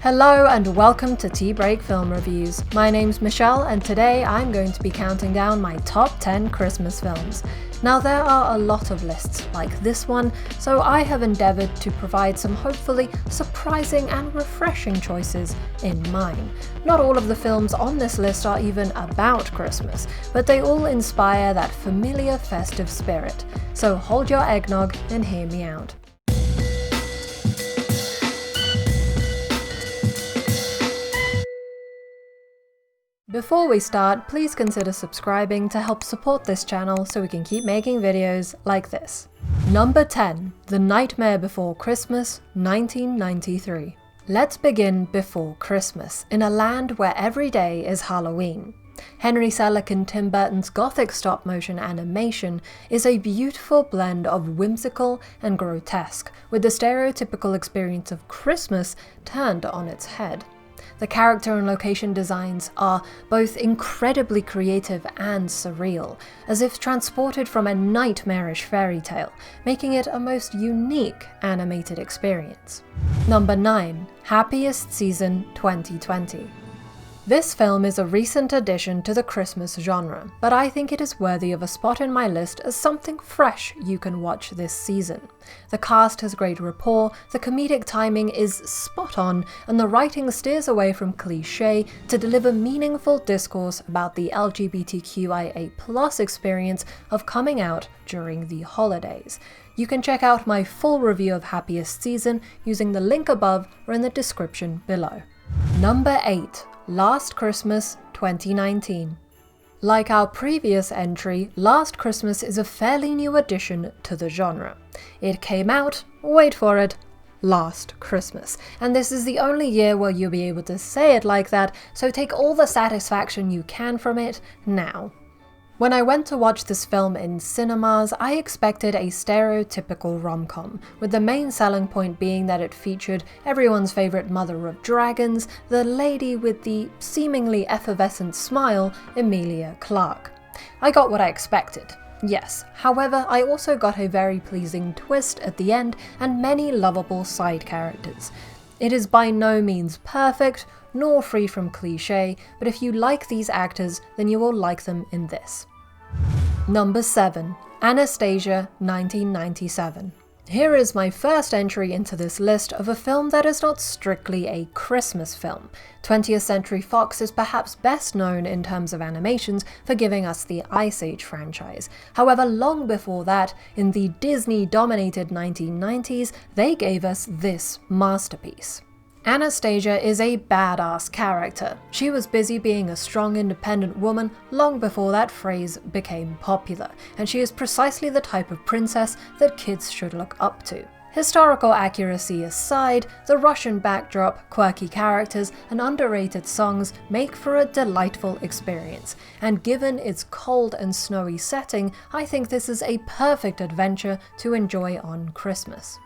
Hello and welcome to Tea Break Film Reviews. My name's Michelle and today I'm going to be counting down my top 10 Christmas films. Now there are a lot of lists like this one, so I have endeavoured to provide some hopefully surprising and refreshing choices in mine. Not all of the films on this list are even about Christmas, but they all inspire that familiar festive spirit. So hold your eggnog and hear me out. Before we start, please consider subscribing to help support this channel so we can keep making videos like this. Number 10. The Nightmare Before Christmas, 1993. Let's begin before Christmas, in a land where every day is Halloween. Henry Selick and Tim Burton's gothic stop-motion animation is a beautiful blend of whimsical and grotesque, with the stereotypical experience of Christmas turned on its head. The character and location designs are both incredibly creative and surreal, as if transported from a nightmarish fairy tale, making it a most unique animated experience. Number 9. Happiest Season 2020. This film is a recent addition to the Christmas genre, but I think it is worthy of a spot in my list as something fresh you can watch this season. The cast has great rapport, the comedic timing is spot on, and the writing steers away from cliché to deliver meaningful discourse about the LGBTQIA+ experience of coming out during the holidays. You can check out my full review of Happiest Season using the link above or in the description below. Number 8. Last Christmas 2019. Like our previous entry, Last Christmas is a fairly new addition to the genre. It came out, wait for it, last Christmas, and this is the only year where you'll be able to say it like that, so take all the satisfaction you can from it now. When I went to watch this film in cinemas, I expected a stereotypical rom-com, with the main selling point being that it featured everyone's favourite mother of dragons, the lady with the seemingly effervescent smile, Emilia Clarke. I got what I expected, yes. However, I also got a very pleasing twist at the end and many lovable side characters. It is by no means perfect, nor free from cliché, but if you like these actors, then you will like them in this. Number 7. Anastasia 1997. Here is my first entry into this list of a film that is not strictly a Christmas film. 20th Century Fox is perhaps best known in terms of animations for giving us the Ice Age franchise. However, long before that, in the Disney-dominated 1990s, they gave us this masterpiece. Anastasia is a badass character. She was busy being a strong, independent woman long before that phrase became popular, and she is precisely the type of princess that kids should look up to. Historical accuracy aside, the Russian backdrop, quirky characters, and underrated songs make for a delightful experience, and given its cold and snowy setting, I think this is a perfect adventure to enjoy on Christmas.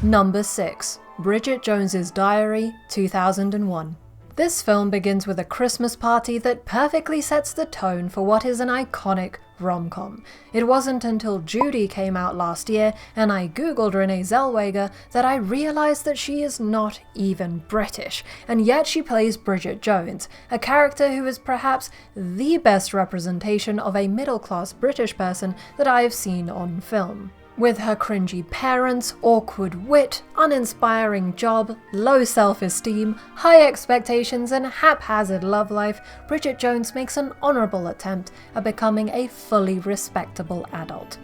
Number 6. Bridget Jones's Diary, 2001. This film begins with a Christmas party that perfectly sets the tone for what is an iconic rom-com. It wasn't until Judy came out last year and I googled Renee Zellweger that I realized that she is not even British, and yet she plays Bridget Jones, a character who is perhaps the best representation of a middle-class British person that I have seen on film. With her cringy parents, awkward wit, uninspiring job, low self-esteem, high expectations, and haphazard love life, Bridget Jones makes an honourable attempt at becoming a fully respectable adult.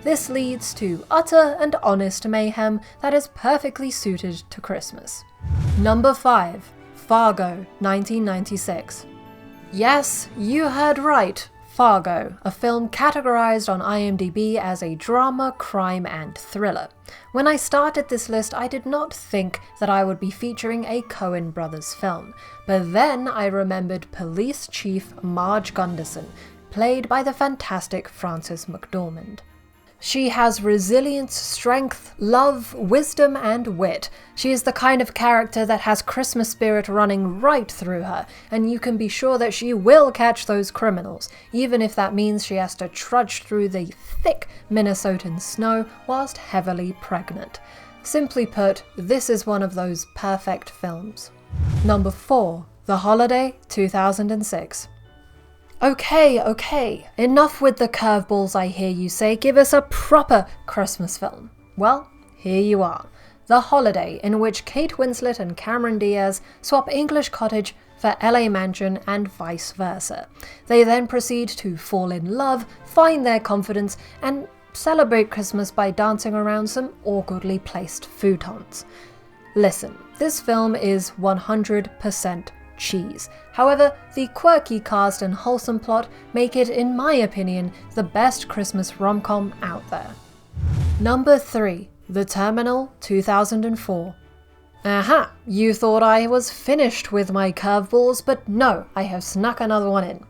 This leads to utter and honest mayhem that is perfectly suited to Christmas. Number 5. Fargo, 1996. Yes, you heard right. Fargo, a film categorized on IMDb as a drama, crime, and thriller. When I started this list, I did not think that I would be featuring a Coen brothers film, but then I remembered Police Chief Marge Gunderson, played by the fantastic Frances McDormand. She has resilience, strength, love, wisdom, and wit. She is the kind of character that has Christmas spirit running right through her, and you can be sure that she will catch those criminals, even if that means she has to trudge through the thick Minnesotan snow whilst heavily pregnant. Simply put, this is one of those perfect films. Number 4. The Holiday, 2006. Okay, enough with the curveballs, I hear you say. Give us a proper Christmas film. Well, here you are. The Holiday, in which Kate Winslet and Cameron Diaz swap English cottage for LA mansion and vice versa. They then proceed to fall in love, find their confidence, and celebrate Christmas by dancing around some awkwardly placed futons. Listen, this film is 100% cheese. However, the quirky cast and wholesome plot make it, in my opinion, the best Christmas rom-com out there. Number 3. The Terminal, 2004. Aha! You thought I was finished with my curveballs, but no, I have snuck another one in.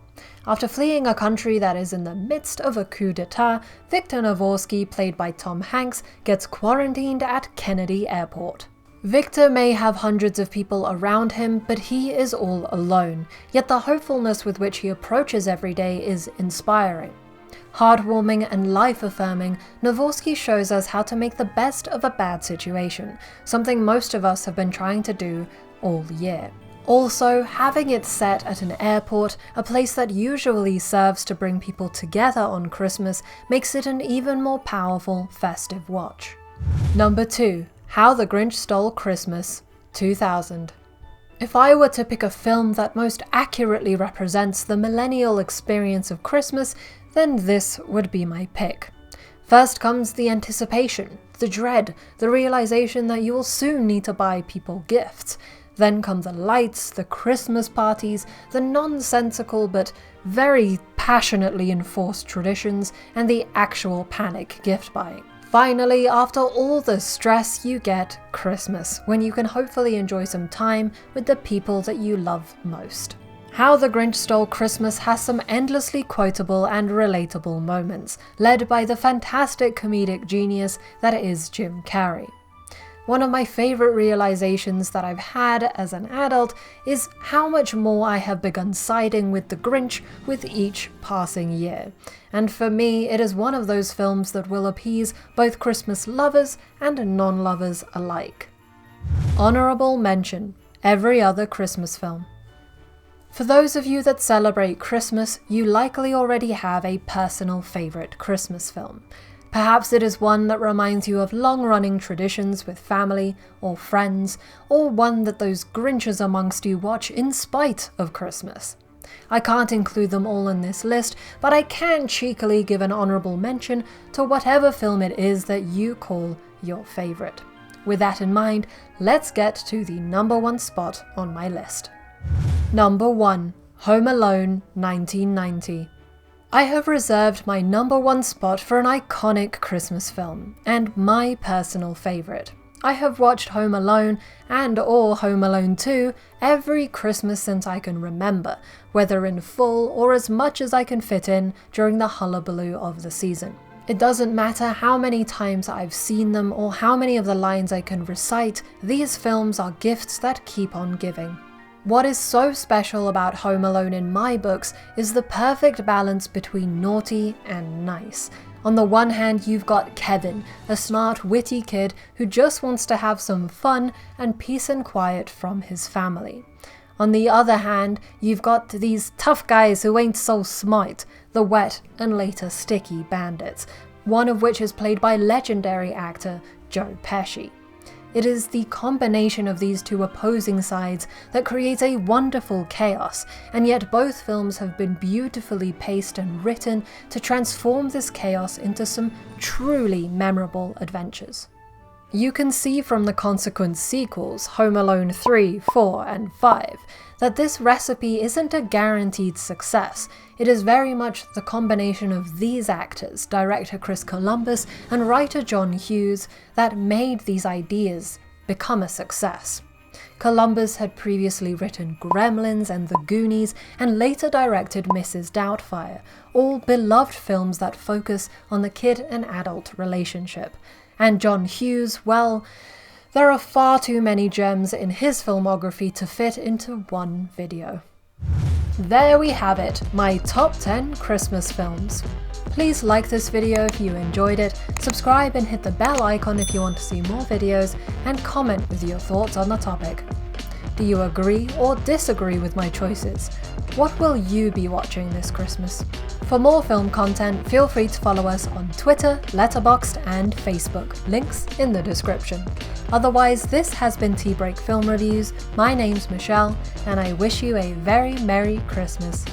After fleeing a country that is in the midst of a coup d'etat, Victor Navorsky, played by Tom Hanks, gets quarantined at Kennedy Airport. Victor may have hundreds of people around him, but he is all alone, yet the hopefulness with which he approaches every day is inspiring. Heartwarming and life-affirming, Navorsky shows us how to make the best of a bad situation, something most of us have been trying to do all year. Also, having it set at an airport, a place that usually serves to bring people together on Christmas, makes it an even more powerful festive watch. Number 2. How the Grinch Stole Christmas, 2000. If I were to pick a film that most accurately represents the millennial experience of Christmas, then this would be my pick. First comes the anticipation, the dread, the realization that you will soon need to buy people gifts. Then come the lights, the Christmas parties, the nonsensical but very passionately enforced traditions, and the actual panic gift buying. Finally, after all the stress, you get Christmas, when you can hopefully enjoy some time with the people that you love most. How the Grinch Stole Christmas has some endlessly quotable and relatable moments, led by the fantastic comedic genius that is Jim Carrey. One of my favorite realizations that I've had as an adult is how much more I have begun siding with the Grinch with each passing year. And for me, it is one of those films that will appease both Christmas lovers and non-lovers alike. Honorable mention: every other Christmas film. For those of you that celebrate Christmas, you likely already have a personal favorite Christmas film. Perhaps it is one that reminds you of long-running traditions with family or friends, or one that those Grinches amongst you watch in spite of Christmas. I can't include them all in this list, but I can cheekily give an honorable mention to whatever film it is that you call your favorite. With that in mind, let's get to the number 1 spot on my list. Number 1. Home Alone, 1990. I have reserved my number 1 spot for an iconic Christmas film, and my personal favourite. I have watched Home Alone and/or Home Alone 2 every Christmas since I can remember, whether in full or as much as I can fit in during the hullabaloo of the season. It doesn't matter how many times I've seen them or how many of the lines I can recite, these films are gifts that keep on giving. What is so special about Home Alone in my books is the perfect balance between naughty and nice. On the one hand, you've got Kevin, a smart, witty kid who just wants to have some fun and peace and quiet from his family. On the other hand, you've got these tough guys who ain't so smart, the wet and later sticky bandits, one of which is played by legendary actor Joe Pesci. It is the combination of these two opposing sides that creates a wonderful chaos, and yet both films have been beautifully paced and written to transform this chaos into some truly memorable adventures. You can see from the consequent sequels, Home Alone 3, 4, and 5, that this recipe isn't a guaranteed success. It is very much the combination of these actors, director Chris Columbus and writer John Hughes, that made these ideas become a success. Columbus had previously written Gremlins and The Goonies, and later directed Mrs. Doubtfire, all beloved films that focus on the kid and adult relationship. And John Hughes, well, there are far too many gems in his filmography to fit into one video. There we have it, my top 10 Christmas films. Please like this video if you enjoyed it, subscribe and hit the bell icon if you want to see more videos, and comment with your thoughts on the topic. Do you agree or disagree with my choices? What will you be watching this Christmas? For more film content, feel free to follow us on Twitter, Letterboxd, and Facebook, links in the description. Otherwise, this has been Tea Break Film Reviews. My name's Michelle, and I wish you a very Merry Christmas.